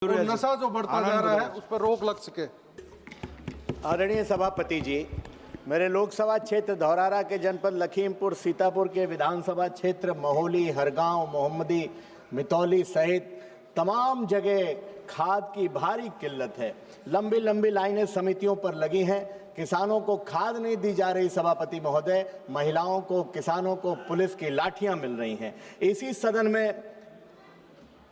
तो नशा जो बढ़ता जा रहा है उस पर रोक लग सके। आदरणीय सभापति जी, मेरे लोकसभा क्षेत्र धौरारा के जनपद लखीमपुर सीतापुर के विधानसभा क्षेत्र महोली, हरगांव, मोहम्मदी, मितौली सहित तमाम जगह खाद की भारी किल्लत है। लंबी लंबी लाइनें समितियों पर लगी हैं। किसानों को खाद नहीं दी जा रही सभापति महोदय, महिलाओं को, किसानों को पुलिस की लाठियां मिल रही हैं। इसी सदन में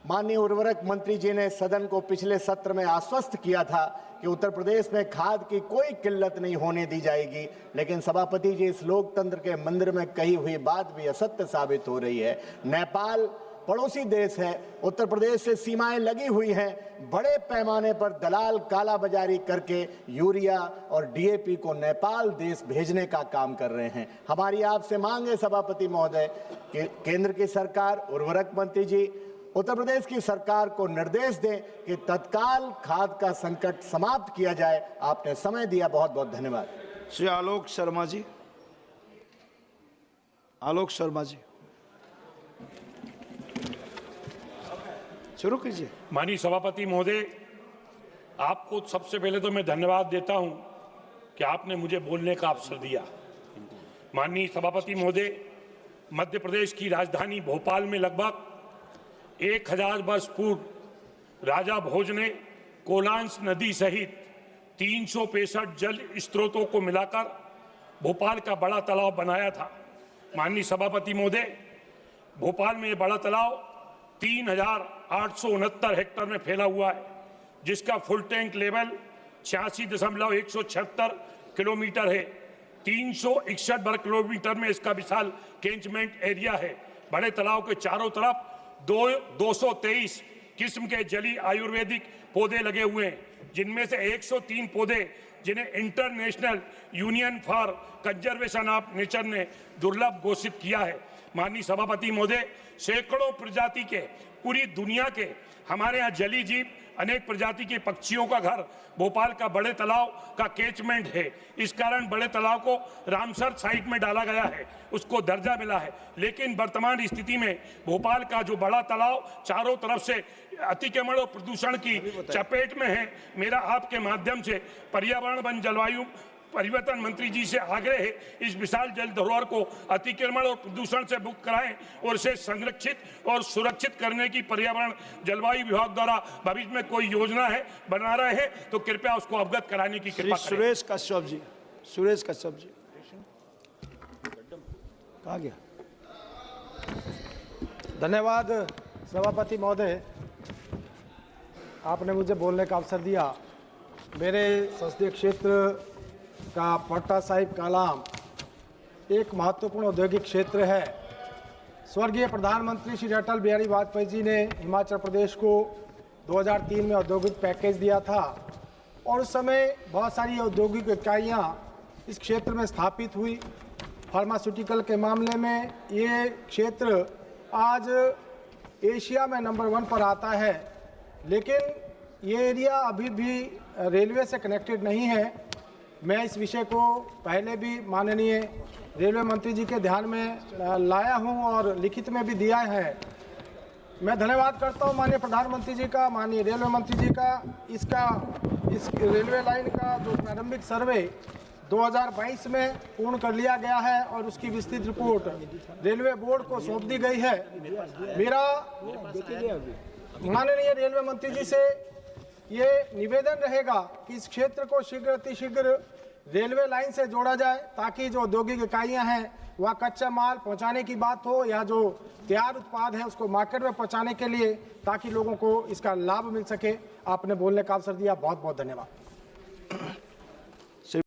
माननीय उर्वरक मंत्री जी ने सदन को पिछले सत्र में आश्वस्त किया था कि उत्तर प्रदेश में खाद की कोई किल्लत नहीं होने दी जाएगी, लेकिन सभापति जी इस लोकतंत्र के मंदिर में कही हुई बात भी असत्य साबित हो रही है। नेपाल पड़ोसी देश है, उत्तर प्रदेश से सीमाएं लगी हुई हैं। बड़े पैमाने पर दलाल कालाबाजारी करके यूरिया और डीएपी को नेपाल देश भेजने का काम कर रहे हैं। हमारी आपसे मांग है सभापति महोदय कि केंद्र की सरकार, उर्वरक मंत्री जी उत्तर प्रदेश की सरकार को निर्देश दें कि तत्काल खाद का संकट समाप्त किया जाए। आपने समय दिया, बहुत बहुत धन्यवाद। श्री आलोक शर्मा जी। आलोक शर्मा जी, शुरू कीजिए। माननीय सभापति महोदय, आपको सबसे पहले तो मैं धन्यवाद देता हूं कि आपने मुझे बोलने का अवसर दिया। माननीय सभापति महोदय, मध्य प्रदेश की राजधानी भोपाल में लगभग 1000 वर्ष पूर्व राजा भोज ने कोलांस नदी सहित 365 जल स्रोतों को मिलाकर भोपाल का बड़ा तालाब बनाया था। माननीय सभापति महोदय, भोपाल में ये बड़ा तालाब 3869 हेक्टेयर में फैला हुआ है, जिसका फुल टैंक लेवल 86.176 किलोमीटर है। 361 वर्ग किलोमीटर में इसका विशाल कैचमेंट एरिया है। बड़े तालाब के चारों तरफ 223 किस्म के जली आयुर्वेदिक पौधे लगे हुए हैं, जिनमें से 103 पौधे जिन्हें international union for conservation of nature ने दुर्लभ घोषित किया है। माननीय सभापति महोदय, सैकड़ों प्रजाति के, पूरी दुनिया के हमारे यहाँ जली जीव, अनेक प्रजाति के पक्षियों का घर भोपाल का बड़े तालाब का कैचमेंट है। इस कारण बड़े तालाब को रामसर साइट में डाला गया है, उसको दर्जा मिला है। लेकिन वर्तमान स्थिति में भोपाल का जो बड़ा तालाब चारों तरफ से अतिक्रमण और प्रदूषण की चपेट में है। मेरा आपके माध्यम से पर्यावरण वन जलवायु परिवर्तन मंत्री जी से आग्रह है, इस विशाल जल धरोहर को अतिक्रमण और प्रदूषण से मुक्त कराएं और इसे संरक्षित और सुरक्षित करने की पर्यावरण जलवायु विभाग द्वारा भविष्य में कोई योजना है, बना रहे हैं, तो कृपया उसको अवगत कराने की कृपा करें। सुरेश कश्यप जी। सुरेश कश्यप जी, कहाँ गया? धन्यवाद सभापति महोदय, आपने मुझे बोलने का अवसर दिया। मेरे संसदीय क्षेत्र का पट्टा साहिब कालाम एक महत्वपूर्ण औद्योगिक क्षेत्र है। स्वर्गीय प्रधानमंत्री श्री अटल बिहारी वाजपेयी जी ने हिमाचल प्रदेश को 2003 में औद्योगिक पैकेज दिया था और उस समय बहुत सारी औद्योगिक इकाइयाँ इस क्षेत्र में स्थापित हुई। फार्मास्यूटिकल के मामले में ये क्षेत्र आज एशिया में नंबर 1 पर आता है, लेकिन ये एरिया अभी भी रेलवे से कनेक्टेड नहीं है। मैं इस विषय को पहले भी माननीय रेलवे मंत्री जी के ध्यान में लाया हूं और लिखित में भी दिया है। मैं धन्यवाद करता हूं माननीय प्रधानमंत्री जी का, माननीय रेलवे मंत्री जी का। इस रेलवे लाइन का जो प्रारंभिक सर्वे 2022 में पूर्ण कर लिया गया है और उसकी विस्तृत रिपोर्ट रेलवे बोर्ड को सौंप दी गई है। मेरा माननीय रेलवे मंत्री जी से ये निवेदन रहेगा कि इस क्षेत्र को शीघ्र अतिशीघ्र रेलवे लाइन से जोड़ा जाए, ताकि जो औद्योगिक इकाइयां हैं वह कच्चा माल पहुंचाने की बात हो या जो तैयार उत्पाद है उसको मार्केट में पहुंचाने के लिए, ताकि लोगों को इसका लाभ मिल सके। आपने बोलने का अवसर दिया, बहुत बहुत धन्यवाद।